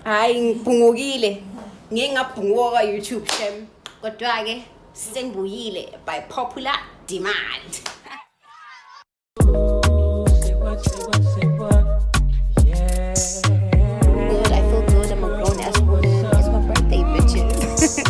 Hayi ngiphungukile. Ngeke ngaphunguka YouTube shem. Kodwa ke sengibuyile by popular demand. Good, I feel good. I'm a grown ass woman. It's my birthday, bitches.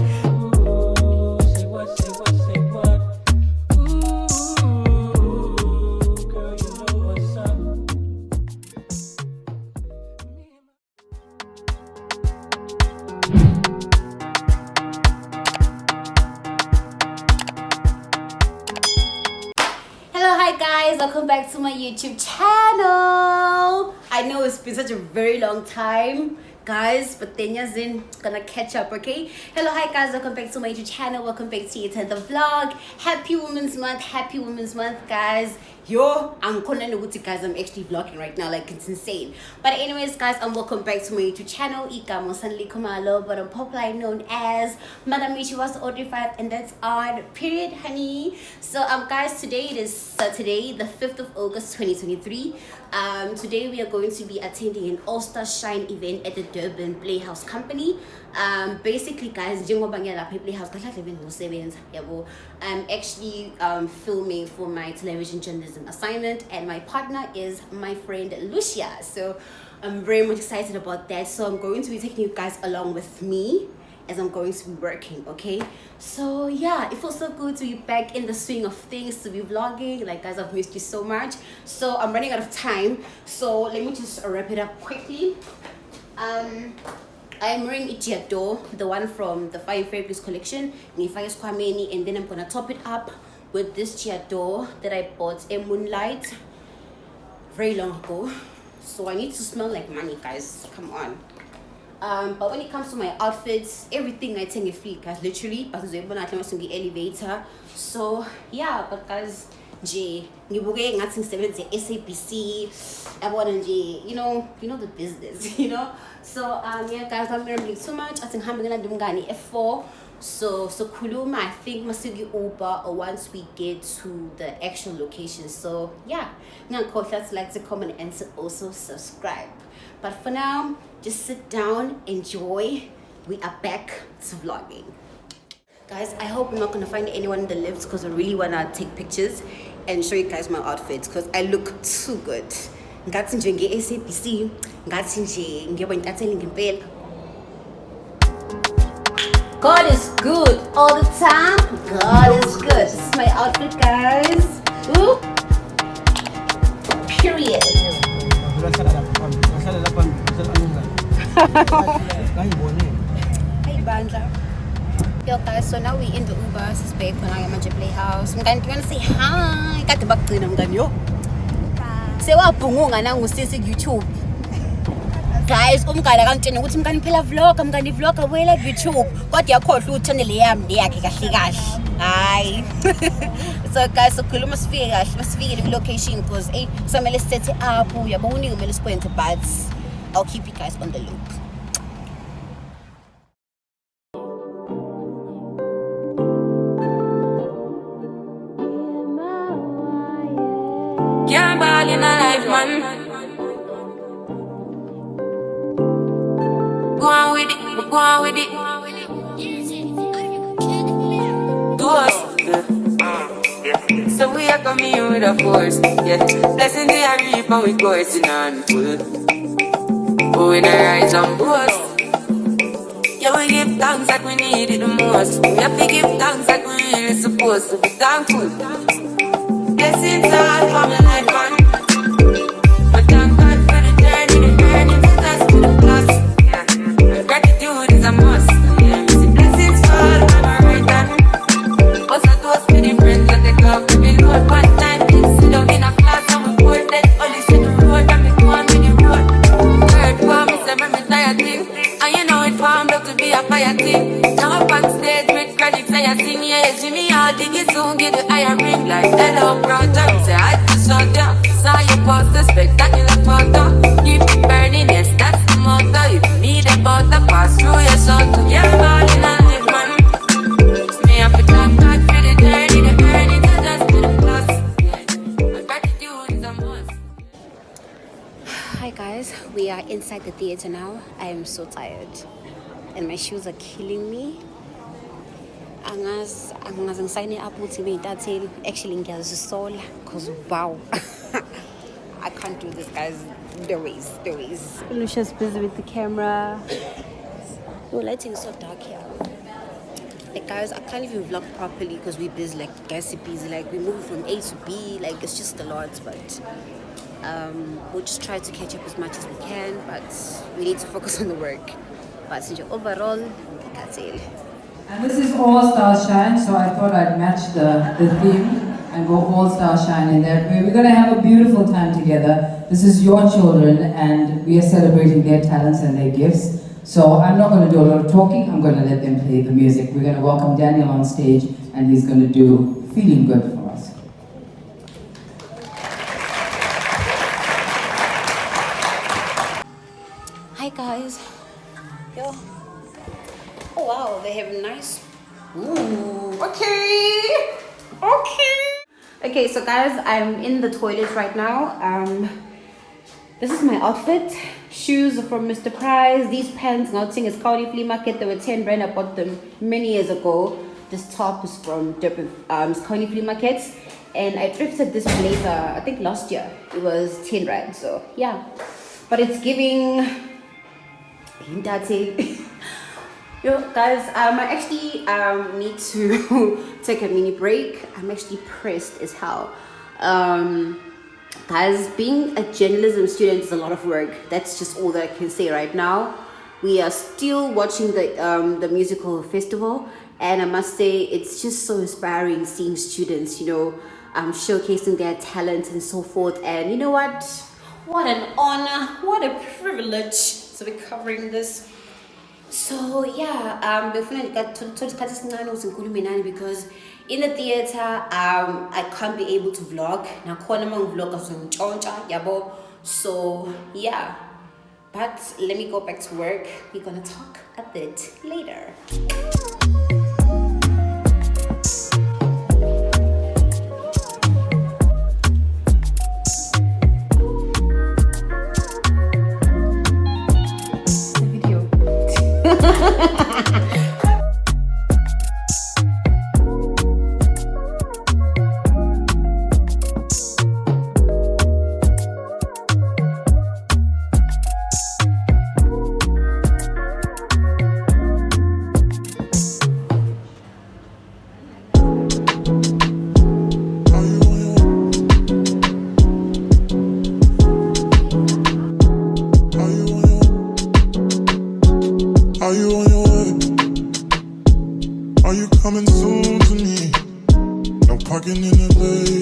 Hi guys, welcome back to my YouTube channel. I know it's been such a very long time guys, but then you're gonna catch up, okay? Hello, hi guys, welcome back to my YouTube channel. Welcome back to your 10th vlog. Happy Women's Month guys. Yo, I'm guys, I'm actually vlogging right now, like it's insane. But anyways guys, welcome back to my YouTube channel. But I'm popularly known as Madam Michi was 5, and that's on period, honey. So guys, today it is Saturday, the 5th of August 2023. Today we are going to be attending an All-Star Shine event at the Durban Playhouse Company. Basically guys, I'm actually filming for my television journalism assignment, and my partner is my friend Lucia, so I'm very much excited about that. So I'm going to be taking you guys along with me as I'm going to be working, okay? So yeah, it feels so good to be back in the swing of things, to be vlogging. Like guys, I've missed you so much. So I'm running out of time, so let me just wrap it up quickly. I'm wearing Ichiado, the one from the Fire Fabrics collection, and then I'm gonna top it up with this Chiado that I bought in Moonlight very long ago. So I need to smell like money, guys. Come on. But when it comes to my outfits, everything I think is free, guys. Literally, but the elevator. So yeah, but guys, ngibuke ngathi ngisebenze SABC yabona nje, you know the business, you know. So yeah guys, I'm rambling so much. I think I'm gonna do mngani F4. So Kuluma, I think Masugi Uber, or once we get to the actual location. So yeah, let's like to comment and to also subscribe. But for now, just sit down, enjoy. We are back to vlogging. Guys, I hope I'm not gonna find anyone in the lifts, because I really wanna take pictures and show you guys my outfits, because I look too good. Ngathi nje nge-SABC, ngathi nje ngiyaba intatheli ngempela. God is good all the time. God is good. This is my outfit, guys. Ooh. Period. Hey, Bandla. Yo guys, so now we in the Uber. This is back when I am at the Playhouse. I'm gonna say hi. Got the back to them, yo. Say what pungunga na ngusisi YouTube. Guys, umgala kangitshela ukuthi mngani phela vlog, mngani vlog awela YouTube. Kodwa yakhohlwa channel yami yakhe kahle kahle. Hayi. So guys, so khuluma sifike kahle, masifike le location, because samele set it up, uyabona kumele sikwenze, but I'll keep you guys on the loop. Can't ball in a life, man. Go on with it. Do us, yeah. So we are coming here with a force, yeah. Blessings they are reap and we coursing on full. Oh, we not rise and boast. Yeah, we give thanks that we need it the most. We have to give thanks that we really supposed to be thankful. Blessings all for my life, man. But thank God for the journey, the earnings, that's to the plus. Yeah. Gratitude is a must. Yeah. Blessings fall on my right hand. What's a toast to the friends that they come to me, Lord. One time, sit down in a class and we board that only see the road and me go on with the road. Third form is a very tired thing, and you know it formed up to be a fire thing. Now up on stage with credits and I sing, yeah, Jimmy, I'll dig it soon, get the iron ring like hello, brother. Say I just shut down, saw you post the spectacular photo. Keep it burning, yes, that's the motto. If you need a butter, pass through your soul. Yeah, ball in a live, man. Me have to thank God for the journey, the burning, so just to the plus. Yeah. Gratitude is a must. Hi guys, we are inside at the theater now. I am so tired and my shoes are killing me. Angas sign up with me that actually because wow. I can't do this, guys. The ways. Lucia's busy with the camera. Your lighting is so dark here. Like, guys, I can't even vlog properly because we're busy, like, gassy busy. Like, we move from A to B. Like, it's just a lot, but we'll just try to catch up as much as we can. But we need to focus on the work. But overall, that's it. And this is All Star Shine, so I thought I'd match the theme and go All Star Shine in there. We're going to have a beautiful time together. This is your children, and we are celebrating their talents and their gifts. So I'm not going to do a lot of talking, I'm going to let them play the music. We're going to welcome Daniel on stage, and he's going to do Feeling Good for us. Hi guys. Yo. Oh wow, they have nice. Ooh, okay, so guys, I'm in the toilet right now. This is my outfit. Shoes are from Mr. Price. These pants, Nauting is County Flea Market. They were 10 rand. I bought them many years ago. This top is from County Flea Market. And I thrifted this blazer, I think last year. It was 10 rand, so yeah. But it's giving... Yo guys, I actually need to take a mini break. I'm actually pressed as hell. Guys, being a journalism student is a lot of work. That's just all that I can say right now. We are still watching the musical festival, and I must say it's just so inspiring seeing students, showcasing their talent and so forth. And you know what? What an honor, what a privilege to be covering this. So yeah, definitely got to because in the theater I can't be able to vlog. Now vlog so yeah. But let me go back to work. We're gonna talk a bit later. Are you on your way? Are you coming soon to me? No parking in LA,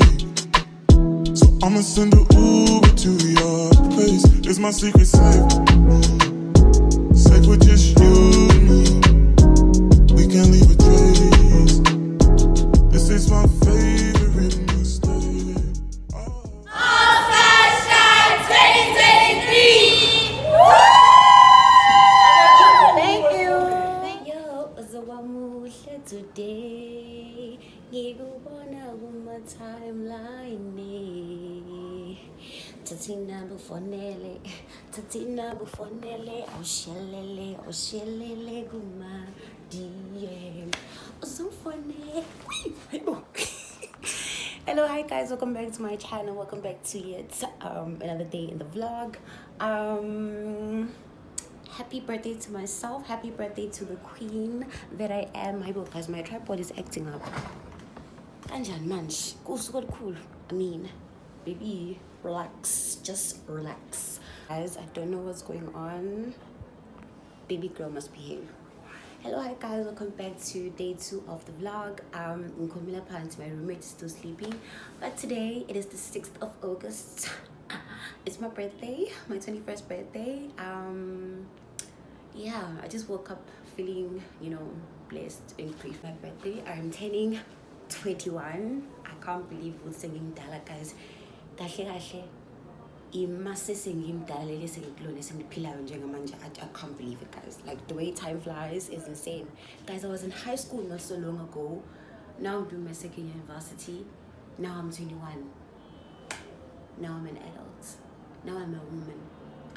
so I'ma send an Uber to your place. It's my secret safe, safe with just you and me. We can't leave a trace. This is my favorite mistake. Today, ngikubona kuma timeline. Tatina bufonele, oshelele kuma DM. Osufone. Hello, hi guys, welcome back to my channel. Welcome back to yet another day in the vlog. Happy birthday to myself, happy birthday to the queen that I am. Guys, my tripod is acting up. Anjan manch, cool. I mean, baby, relax, just relax. Guys, I don't know what's going on. Baby girl must behave. Hello, hi guys, welcome back to day 2 of the vlog. In Komila Pants, my roommate is still sleeping, but today it is the 6th of August. It's my birthday, my 21st birthday. Yeah, I just woke up feeling, blessed and free for my birthday. I'm turning 21. I can't believe we're singing Dala, guys. I can't believe it, guys. Like, the way time flies is insane. Guys, I was in high school not so long ago. Now I'm doing my second year university. Now I'm 21. Now I'm an adult. Now I'm a woman.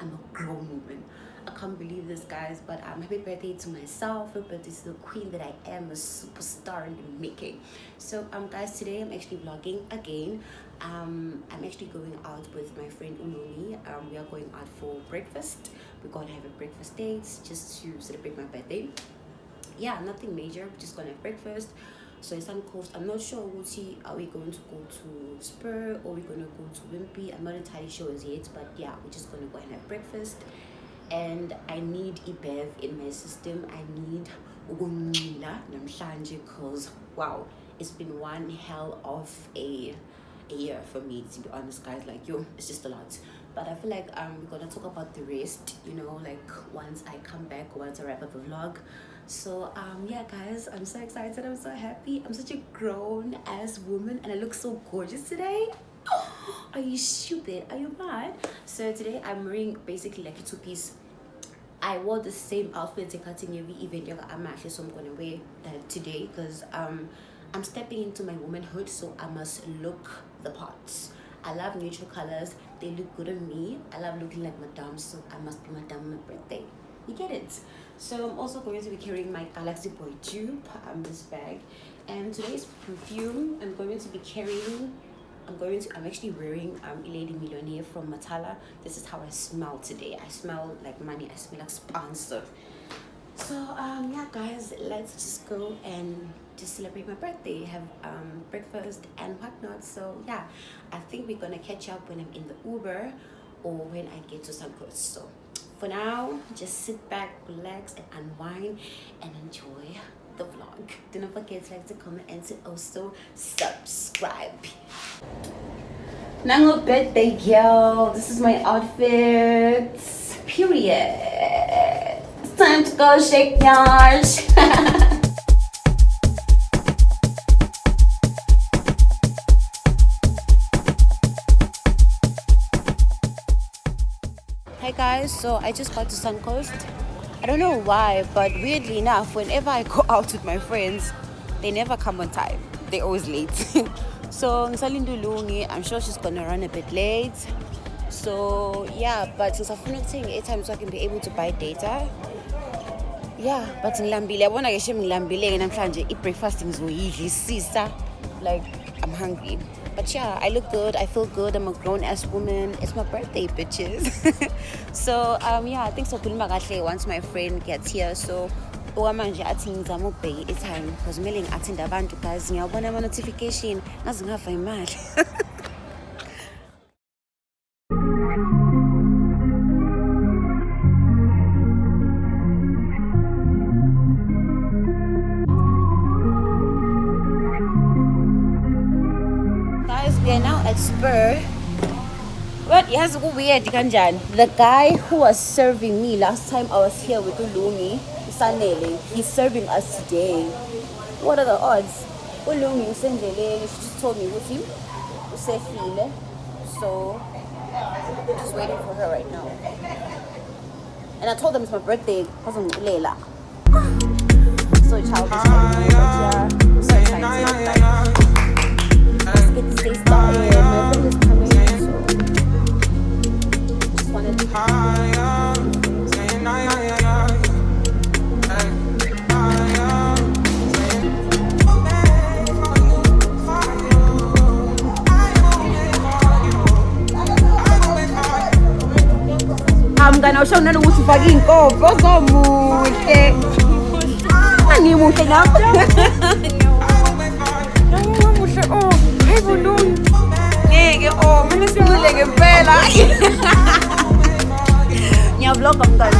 I'm a grown woman. I can't believe this, guys, but happy birthday to myself, happy birthday to the queen that I am, a superstar in the making. So guys, today I'm actually vlogging again. I'm actually going out with my friend Unomi. We are going out for breakfast. We're gonna have a breakfast date just to celebrate my birthday. Yeah, nothing major, we're just gonna have breakfast. So in Sun Coast, I'm not sure, are we going to go to Spur or we're gonna go to Wimpy? I'm not entirely sure as yet, but yeah, we're just gonna go and have breakfast. And I need Ibev in my system. I need ukunqila namhlanje because wow, it's been one hell of a year for me, to be honest, guys. Like, it's just a lot. But I feel like we're gonna talk about the rest, like once I come back, once I wrap up the vlog. So yeah, guys, I'm so excited, I'm so happy. I'm such a grown ass woman and I look so gorgeous today. Are you stupid? Are you mad? So today I'm wearing basically like a two-piece. I wore the same outfit to cutting every event I'm actually, so I'm gonna wear that today because I'm stepping into my womanhood, so I must look the parts. I love neutral colors, they look good on me. I love looking like madame, so I must be madame on my birthday. You get it? So I'm also going to be carrying my Galaxy Boy dupe, this bag, and today's perfume I'm actually wearing Lady Millionaire from Matala. This is how I smell today. I smell like money, I smell like sponsor. So yeah, guys, let's just go and just celebrate my birthday, have breakfast and whatnot. So yeah, I think we're gonna catch up when I'm in the Uber or when I get to Sun Coast. So for now, just sit back, relax and unwind and enjoy the vlog. Do not forget to comment and to also subscribe. Nango birthday girl, this is my outfit, period. It's time to go shake yards. Hey guys, so I just got to Sun Coast. I don't know why, but weirdly enough, whenever I go out with my friends, they never come on time. They're always late. So I'm sure she's gonna run a bit late. So yeah, but since I've been taking 8 times so I can be able to buy data. Yeah, but ngilambile, yabona ke shem ngilambile namhlanje i-breakfast ngizoyidla isisa. Like, I'm hungry. But yeah, I look good, I feel good, I'm a grown-ass woman. It's my birthday, bitches. So yeah, I think so once my friend gets here. So okwamanje athi ngizama ukubheka i-time because kumele ngi-attend abantu, guys. Ngiyabona ama-notification ngaze ngava imali. We are now at Spur. What? Yes, weird. The guy who was serving me last time I was here with Ulumi, Sanele, he's serving us today. What are the odds? Ulumi, Sanele, she just told me with him. So, just waiting for her right now. And I told them it's my birthday because I'm Leila. So childish. I'm so excited. Let's get this day started. My friend is coming, so just wanted to I'm gonna show you what fucking go. Go muhle. Angimuhle lapha. Oh, hey balloon. Ngeke mina simule ngempela. Ngiyavlog mngani.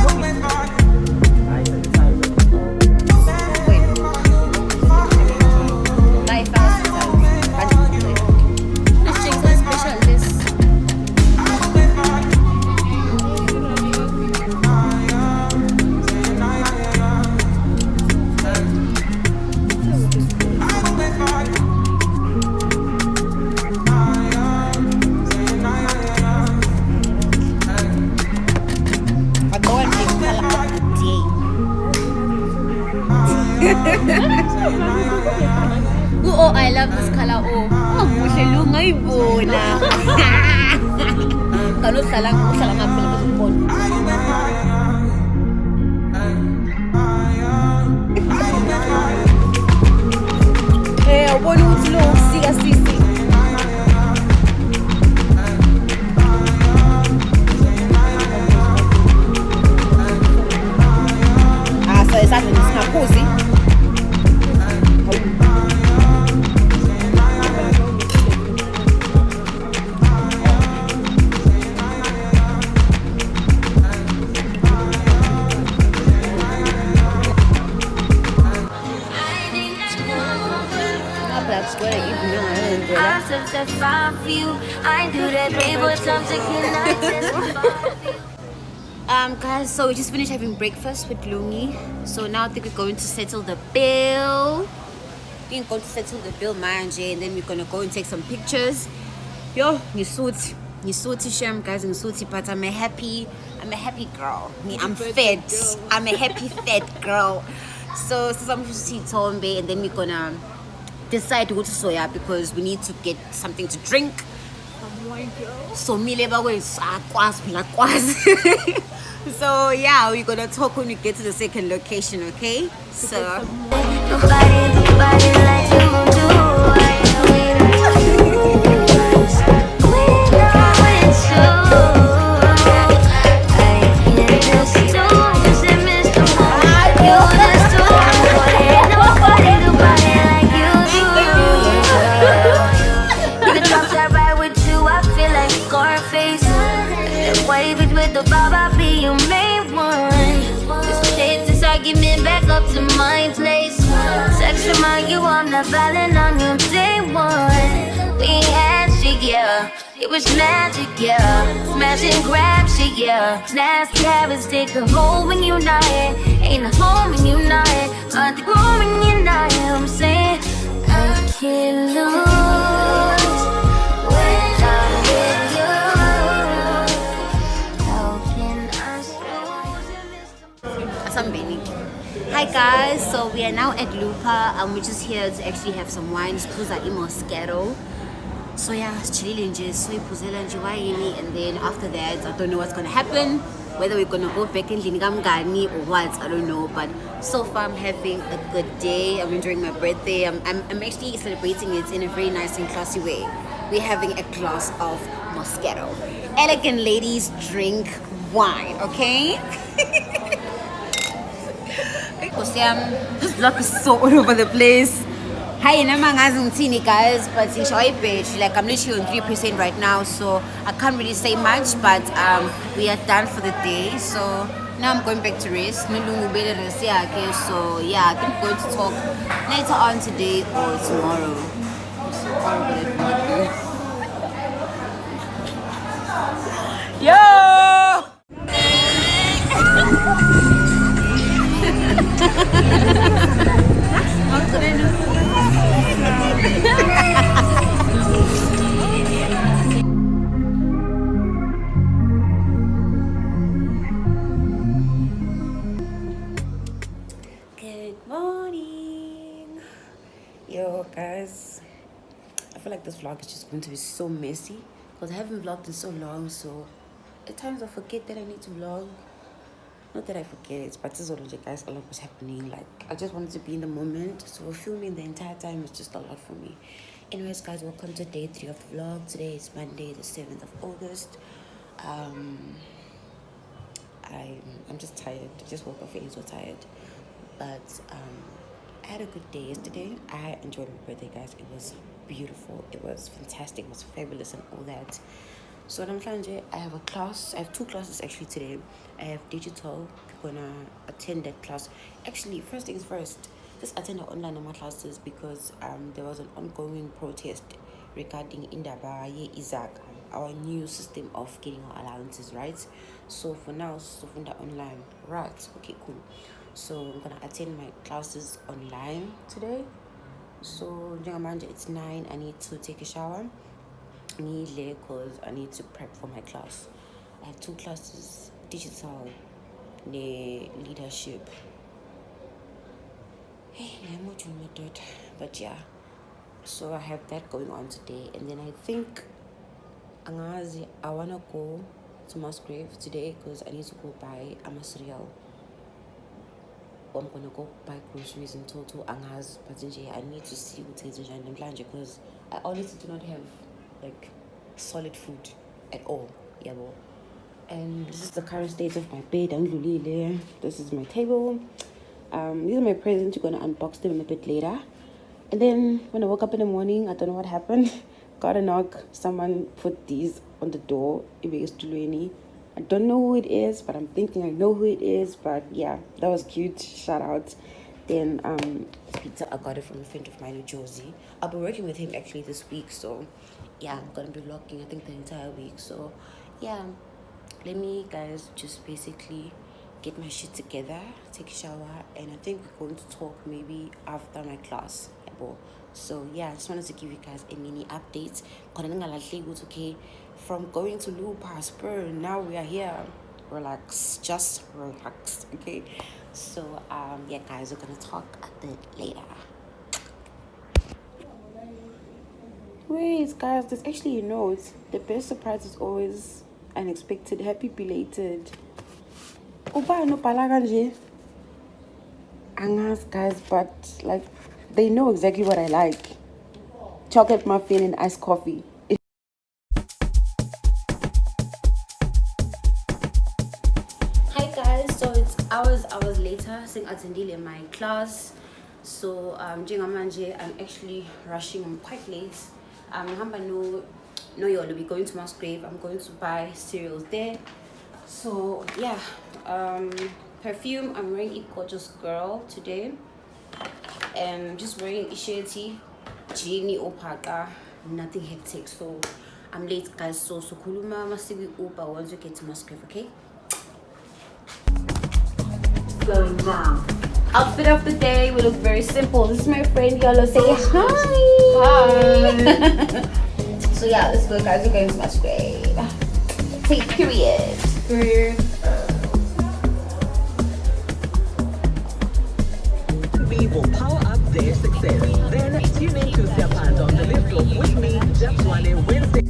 Oh, I love this color. Oh, muhle lu ngayibona. Nganohlala uhlala ngaphi phela bezokubona. Ubona ukuthi lo usika sisi. So esandleni singaphuzi. Guys, so we just finished having breakfast with Lungi. So now I think we're going to settle the bill. We're going to settle the bill, manje, and then we're gonna go and take some pictures. Yo, Nisuti Shem, guys, Nisuti, but I'm a happy girl. I'm fat. I'm a happy fat girl. So I'm going to see Tombe, and then we're gonna decide to go to Soya because we need to get something to drink. So so yeah, we're gonna talk when we get to the second location, okay? So nobody like you do. I'm not falling on you day one. We had shit, yeah. It was magic, yeah. Smash and grab shit, yeah. Nasty habits take a hold when you're not here. Ain't a home when you're not here. But the room when you're not here. I'm saying I can't lose when I'm with you. How can I lose? Hi guys, so we are now at Lupa and we're just here to actually have some wines. Puza Moscato. So yeah, chilling just so and then after that I don't know what's gonna happen, whether we're gonna go back in Lingamgani or what, I don't know. But so far I'm having a good day. I'm enjoying my birthday. I'm actually celebrating it in a very nice and classy way. We're having a glass of Moscato. Elegant ladies drink wine, okay? This vlog is so all over the place. Hi, guys, but like I'm literally on 3% right now, so I can't really say much, but we are done for the day. So now I'm going back to rest. So yeah, I think we're going to talk later on today or tomorrow. Yo! Good morning. Yo guys, I feel like this vlog is just going to be so messy because I haven't vlogged in so long, so at times I forget that I need to vlog. Not that I forget it, but this is already, guys, a lot was happening. Like, I just wanted to be in the moment, so filming the entire time is just a lot for me. Anyways, guys, welcome to day 3 of the vlog. Today is Monday, the 7th of August. I'm just tired. I just woke up feeling so tired. But I had a good day yesterday. I enjoyed my birthday, guys. It was beautiful. It was fantastic. It was fabulous and all that. So what I'm trying to do, I have a class. I have 2 classes actually today. I have digital. I'm gonna attend that class. Actually, first things first, just attend the online normal classes because there was an ongoing protest regarding Indaba Ye Isaac, our new system of getting our allowances, right? So for now, so from the online, right? Okay, cool. So I'm gonna attend my classes online today. So it's 9. I need to take a shower. I need because I need to prep for my class. I have 2 classes, digital, leadership. Hey, I'm not doing my dirt, but yeah. So I have that going on today, and then I think angazi, I wanna go to Musgrave today because I need to go buy a cereal. I'm gonna go buy groceries in total angazi, but I need to see what is in because I honestly do not have like solid food at all. Yeah, boy. And this is the current state of my bed. And this is my table. These are my presents. You're gonna unbox them a bit later. And then when I woke up in the morning, I don't know what happened. Got a knock. Someone put these on the door. I don't know who it is, but I'm thinking I know who it is. But yeah, that was cute. Shout out. Then pizza, I got it from a friend of mine, Josie. I'll be working with him actually this week. So yeah, I'm gonna be vlogging I think the entire week. So yeah, let me guys just basically get my shit together, take a shower, and I think we're going to talk maybe after my class. So yeah, I just wanted to give you guys a mini update. Okay, from going to Lupa Spur, now we are here. Relax, just relax. Okay, so yeah guys, we're gonna talk a bit later. Wait guys, there's actually a note. The best surprise is always unexpected. Happy belated. Uba no palaganje. Angas guys, but like they know exactly what I like. Chocolate muffin and iced coffee. Hi guys, so it's hours later since I attended in my class. So I'm actually rushing. I'm quite late. No, you'll be going to Musgrave. I'm going to buy cereals there. So yeah, perfume, I'm wearing a gorgeous girl today, and I'm just wearing a shirty Genie Opaka, nothing hectic. So I'm late guys, so kuluma masiwi Uber once you get to Musgrave, okay? Going down. Outfit of the day, we look very simple. This is my friend Yolo, say hi. Hi. So yeah, let's go guys, we're going to Musgrave. Take period. Will power up their success. Then tune in to step out on the lift off with me, just one Wednesday.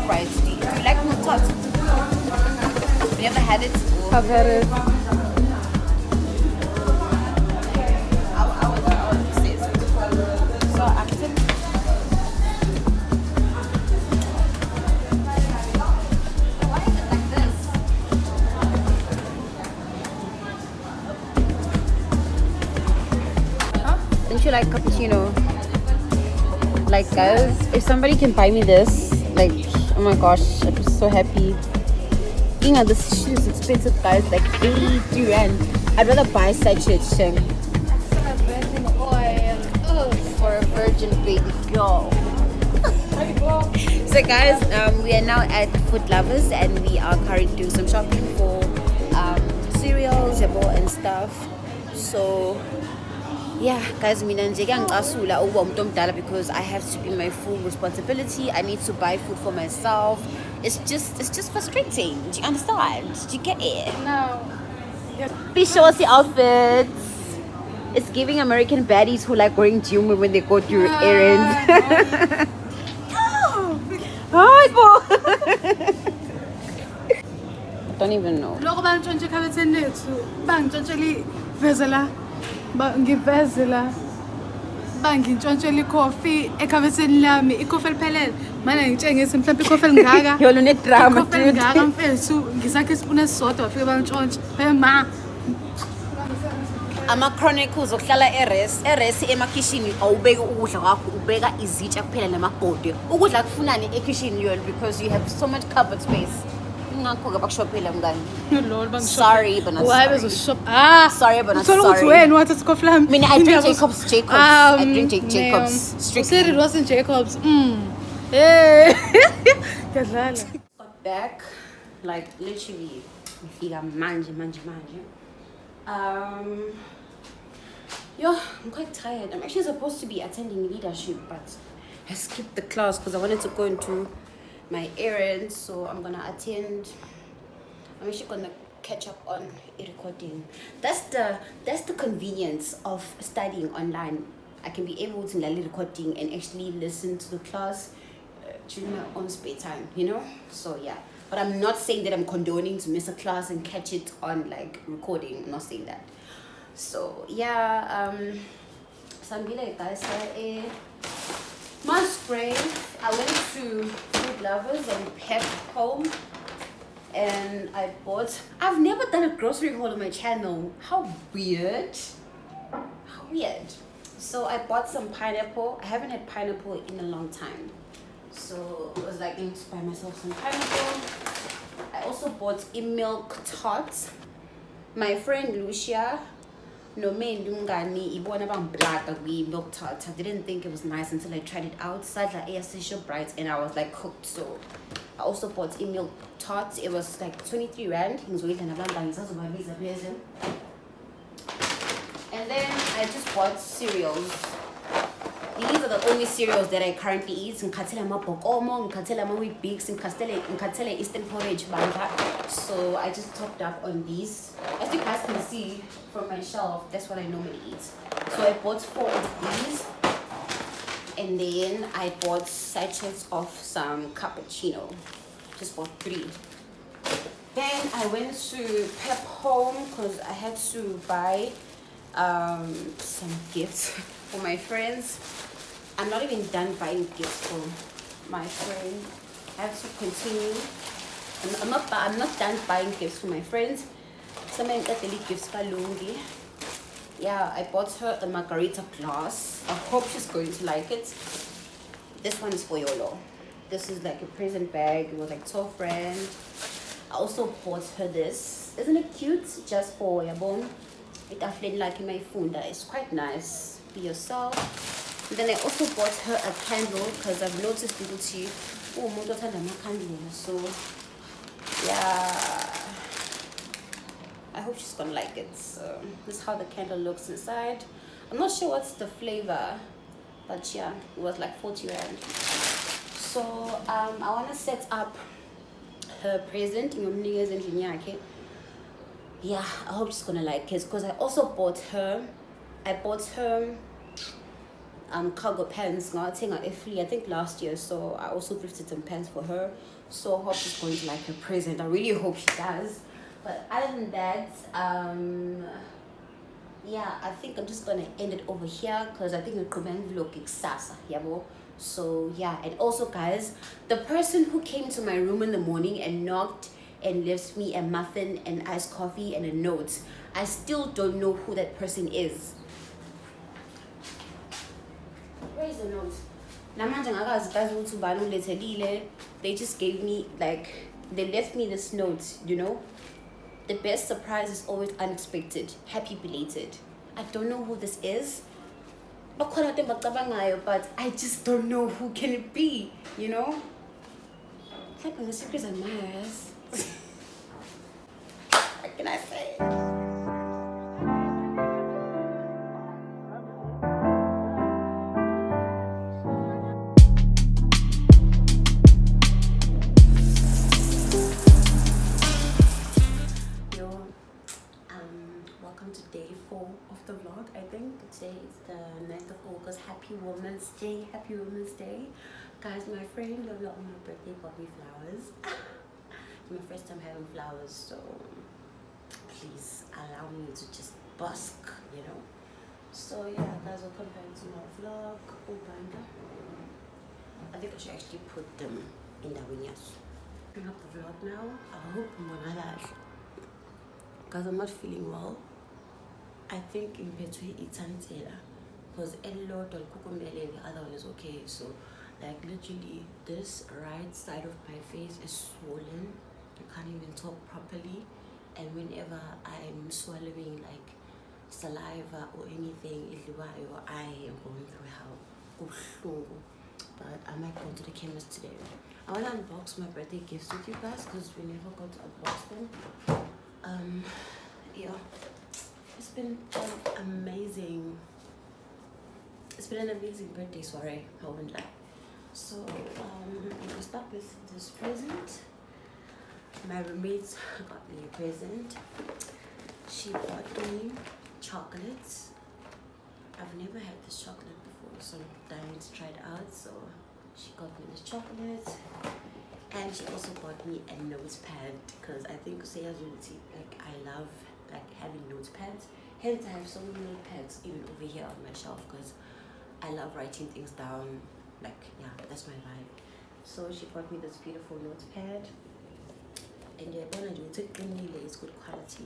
Right. Do you like milk tart? Have you ever had it? I've had it. I was obsessed. So after why is it like this? Huh? Don't you like cappuccino? Like guys, if somebody can buy me this, like, oh my gosh, I'm so happy. Being on this shit is expensive guys, like 80 rand. I'd rather buy sachet sheng. Virgin oil For a virgin baby girl. So guys, we are now at Food Lovers and we are currently doing some shopping for cereals and stuff. So yeah guys, because I have to be my full responsibility. I need to buy food for myself. It's just frustrating. Do you understand? Do you get it? No. Be sure the outfits. It's giving American baddies who like wearing jewelry when they go to errands. Hi, boy. I don't even know. Loko bangitshontshe ekhabetheni lethu, bangitshontshe ivezela, ngivezela, bangitshontshe ikhofi ekhabetheni lami, ikhofi eliphelele. Mana ngitshengise mhlawumbe ikhofi elingaka. Yolo ne-drama, Ikhofi elingaka mfethu, ngisakhe isipuni esisodwa bafike bangitshontshe. Ma. Ama-chronicles okuhlala eresi emakhishini awubeki ukudla kwakho, ubeka izitsha kuphela namabhodi. Ukudla kufunani ekhishini yona because you have so much cupboard space. Ngakho-ke bakushophile mngani. Lol, Sorry, but not why sorry. bezoshop Sorry, but not Uthola ukuthi sorry. wena wathi isikhofi lami. Mina, I drink Indaba- Jacobs. I drink Jacobs. Who Strictly. said it wasn't Jacobs? Hey. Ngiyadlala. Got back, like literally, nifika manje. Yo, I'm quite tired. I'm actually supposed to be attending leadership, but I skipped the class because I wanted to go into my errands. So I'm gonna attend. I'm actually gonna catch up on recording. That's the convenience of studying online. I can be able to recording and actually listen to the class during my own spare time, you know. So yeah, but I'm not saying that I'm condoning to miss a class and catch it on like recording. I'm not saying that. So yeah, Sambile guys, Musgrave. I went to Food Lovers and Pep Home, and I bought. I've never done a grocery haul on my channel. How weird! How weird. So I bought some pineapple. I haven't had pineapple in a long time, so I was like, going to buy myself some pineapple. I also bought a milk tart. My friend Lucia. No me Lungani, Ibona Bang Black milk tart. I didn't think it was nice until I tried it outside like essential bright, and I was like hooked. So I also bought a milk tart. It was like 23 rand. And then I just bought cereals. These are the only cereals that I currently eat. Nkatela mabokomo, nkatela Weet-Bix, nkatela Eastern porridge banga. So I just topped up on these. As you guys can see from my shelf, that's what I normally eat. So I bought 4 of these. And then I bought sachets of some cappuccino. Just bought 3. Then I went to Pep Home because I had to buy some gifts for my friends. I'm not even done buying gifts for my friend. I have to continue. I'm not done buying gifts for my friends. Some gifts for Lungi. Yeah, I bought her a margarita glass. I hope she's going to like it. This one is for Yolo. This is like a present bag. It was like 12 rand. I also bought her this. Isn't it cute? Just for Yabon. It affected like in my phone. That is quite nice. Be yourself. And then I also bought her a candle because I've noticed people see, oh, my daughter has a candle. So yeah, I hope she's gonna like it. So this is how the candle looks inside. I'm not sure what's the flavor, but yeah, it was like 40 rand. So I want to set up her present in your niggas and yeah, I hope she's gonna like it because I also bought her. I bought her cargo pants. I think last year. So I also thrifted some pants for her. So I hope she's going to like her present. I really hope she does. But other than that, yeah, I think I'm just gonna end it over here because I think the vlog is sasa. So yeah, and also guys, the person who came to my room in the morning and knocked and left me a muffin and iced coffee and a note, I still don't know who that person is. Where is the note? They just gave me, like, they left me this note, you know. The best surprise is always unexpected. Happy belated. I don't know who this is, but I just don't know who can it be, you know. It's like when the secrets admirers. What can I say? Welcome to day 4 of the vlog. I think today is the 9th of August. Happy Women's Day. Happy Women's Day. Guys, my friend on my birthday bought me flowers. My first time having flowers, so please allow me to just busk, you know. So yeah, guys, welcome back to my vlog. I think I should actually put them in the winners. Bring up the vlog now. I hope I'm gonna laugh. Because I'm not feeling well. I think in between it's Taylor. Because a lot of kukumele, the other one is okay. So like literally this right side of my face is swollen. I can't even talk properly, and whenever I'm swallowing like saliva or anything, I am going through hell. But I might go to the chemist today. I want to unbox my birthday gifts with you guys because we never got to unbox them. Yeah, it's been amazing. It's been an amazing birthday, sorry, I won't lie. So, I'm gonna start with this present. My roommates got me a present. She bought me chocolates. I've never had this chocolate before, so I'm dying to try it out. So, she got me this chocolate. And she also bought me a notepad because I think like I love like having notepads. Hence, I have so many notepads even over here on my shelf because I love writing things down. Like, yeah, that's my vibe. So she bought me this beautiful notepad, and yeah, it's good quality.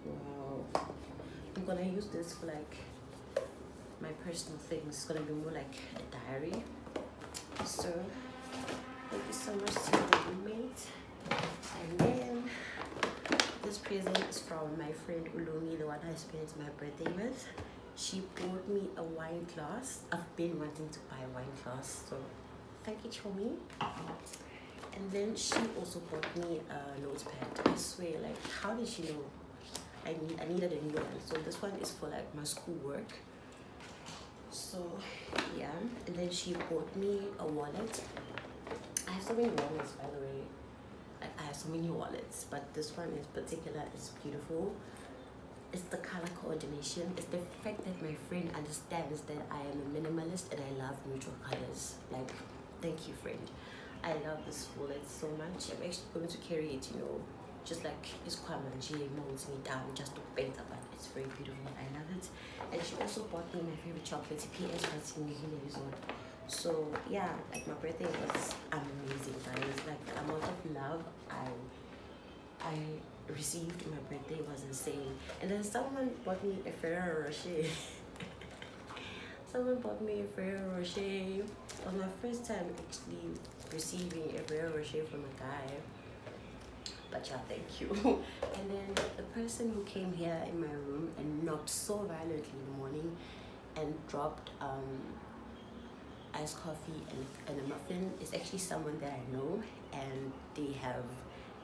Wow. I'm gonna use this for like my personal things. It's gonna be more like a diary. So thank you so much to my roommate. And then this present is from my friend Ulumi, the one I spent my birthday with. She bought me a wine glass. I've been wanting to buy a wine glass, so thank you, Chomi. And then she also bought me a notepad. I swear, like, how did she know I needed a new one? So this one is for like my schoolwork. So yeah, and then she bought me a wallet. I have so many wallets, by the way. Like, I have so many wallets, but this one in particular is beautiful. It's the color coordination. It's the fact that my friend understands that I am a minimalist and I love neutral colors. Like, thank you, friend. I love this wallet so much. I'm actually going to carry it, you know, just like it's Kwama. She molds me down just to paint up, but it's very beautiful. I love it. And she also bought me my favorite chocolate, PS resort. So yeah, like my birthday was amazing, guys. Like the amount of love I received on my birthday was insane. And then someone bought me a Ferrero Rocher. Someone bought me a Ferrero Rocher. It was my first time actually receiving a Ferrero Rocher from a guy. But yeah, thank you. And then the person who came here in my room and knocked so violently in the morning and dropped iced coffee and a muffin is actually someone that I know, and they have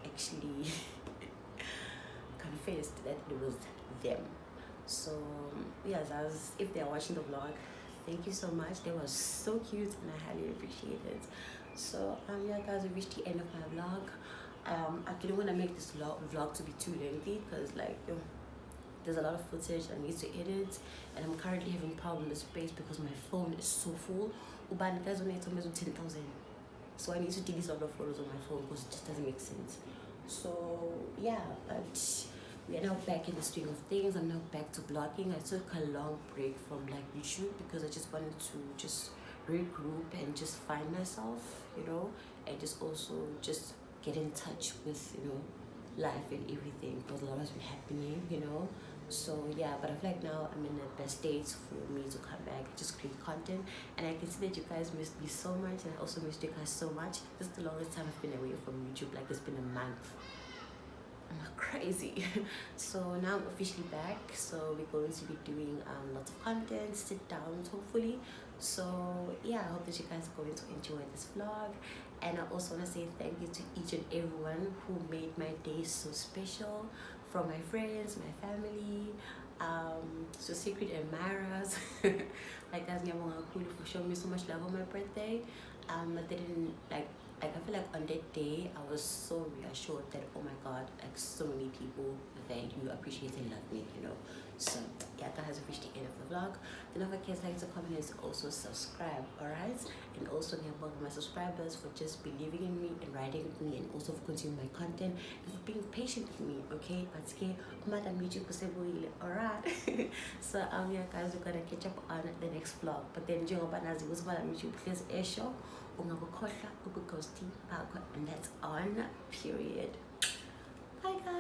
actually confessed that it was them. So yes, if they're watching the vlog, thank you so much. They were so cute and I highly appreciate it. So yeah guys, we reached the end of my vlog. I didn't want to make this vlog to be too lengthy because like there's a lot of footage I need to edit, and I'm currently having problem with space because my phone is so full. Ubani guys only told me 10,000, so I need to delete all the photos on my phone because it just doesn't make sense. So yeah, but we are now back in the swing of things. I'm now back to blogging. I took a long break from like YouTube because I just wanted to just regroup and just find myself, you know, and just also just get in touch with, you know, life and everything because a lot has been happening, you know. So yeah, but I feel like now I'm in the best state for me to come back, just create content. And I can see that you guys missed me so much, and I also missed you guys so much. This is the longest time I've been away from YouTube. Like, it's been a month. I'm crazy. So now I'm officially back, so we're going to be doing lots of content, sit downs hopefully. So yeah, I hope that you guys are going to enjoy this vlog, and I also want to say thank you to each and everyone who made my day so special, from my friends, my family, so secret admirers. Like guys, for showing me so much love on my birthday. I didn't I feel like on that day I was so reassured that, oh my god, like so many people value, appreciate and love me, you know. So yeah, that has reached the end of the vlog. Don't forget to like, to comment, and also subscribe, alright? And also thank my subscribers for just believing in me and riding with me, and also for consuming my content and for being patient with me, okay? But okay, alright. So yeah guys, we're gonna catch up on the next vlog. But then YouTube, please air show and that's on period. Bye guys.